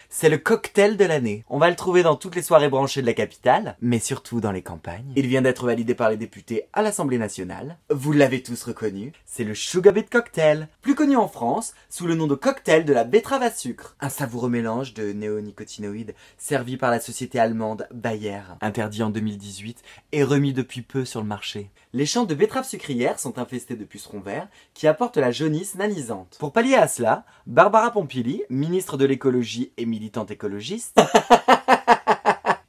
c'est le cocktail de l'année. On va le trouver dans toutes les soirées branchées de la capitale, mais surtout dans les campagnes. Il vient d'être validé par les députés à l'Assemblée nationale. Vous l'avez tous reconnu, c'est le Sugar Beet Cocktail, plus connu en France sous le nom de cocktail de la betterave à sucre. Un savoureux mélange de néonicotinoïdes servi par la société allemande Bayer, interdit en 2018 et remis depuis peu sur le marché. Les champs de betteraves sucrières sont infestés de pucerons verts qui apportent la jaunisse nanisante. Pour pallier à cela, Barbara Pompili, ministre de l'écologie et militante écologiste,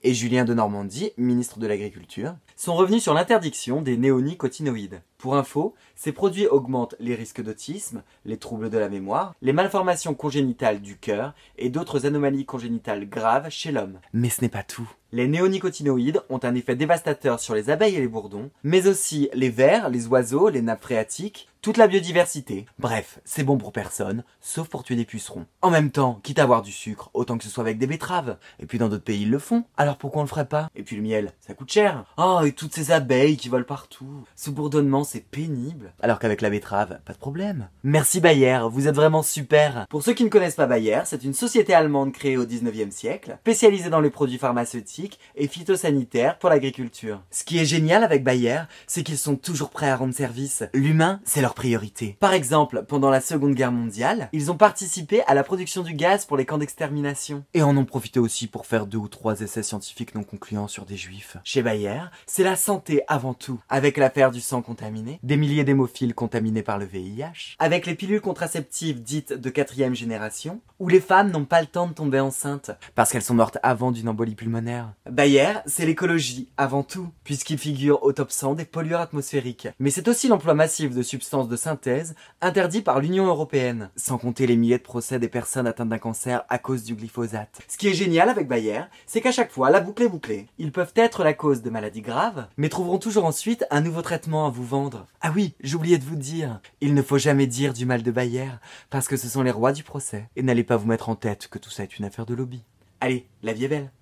et Julien de Normandie, ministre de l'Agriculture, sont revenus sur l'interdiction des néonicotinoïdes. Pour info, ces produits augmentent les risques d'autisme, les troubles de la mémoire, les malformations congénitales du cœur et d'autres anomalies congénitales graves chez l'homme. Mais ce n'est pas tout. Les néonicotinoïdes ont un effet dévastateur sur les abeilles et les bourdons, mais aussi les vers, les oiseaux, les nappes phréatiques, toute la biodiversité. Bref, c'est bon pour personne, sauf pour tuer des pucerons. En même temps, quitte à avoir du sucre, autant que ce soit avec des betteraves. Et puis dans d'autres pays, ils le font. Alors pourquoi on le ferait pas? Et puis le miel, ça coûte cher. Oh, et toutes ces abeilles qui volent partout. Ce bourdonnement, c'est pénible. Alors qu'avec la betterave, pas de problème. Merci Bayer, vous êtes vraiment super. Pour ceux qui ne connaissent pas Bayer, c'est une société allemande créée au 19e siècle, spécialisée dans les produits pharmaceutiques et phytosanitaires pour l'agriculture. Ce qui est génial avec Bayer, c'est qu'ils sont toujours prêts à rendre service. L'humain, c'est leur priorité. Par exemple, pendant la Seconde Guerre mondiale, ils ont participé à la production du gaz pour les camps d'extermination. Et en ont profité aussi pour faire 2 ou 3 essais scientifiques non concluants sur des juifs. Chez Bayer, c'est la santé avant tout, avec l'affaire du sang contaminé, des milliers d'hémophiles contaminés par le VIH, avec les pilules contraceptives dites de 4e génération, où les femmes n'ont pas le temps de tomber enceintes, parce qu'elles sont mortes avant d'une embolie pulmonaire. Bayer, c'est l'écologie avant tout, puisqu'il figure au top 100 des pollueurs atmosphériques. Mais c'est aussi l'emploi massif de substances de synthèse interdit par l'Union européenne, sans compter les milliers de procès des personnes atteintes d'un cancer à cause du glyphosate. Ce qui est génial avec Bayer, c'est qu'à chaque fois, la boucle est bouclée. Ils peuvent être la cause de maladies graves, mais trouveront toujours ensuite un nouveau traitement à vous vendre. Ah oui, j'oubliais de vous dire, il ne faut jamais dire du mal de Bayer, parce que ce sont les rois du procès. Et n'allez pas vous mettre en tête que tout ça est une affaire de lobby. Allez, la vie est belle.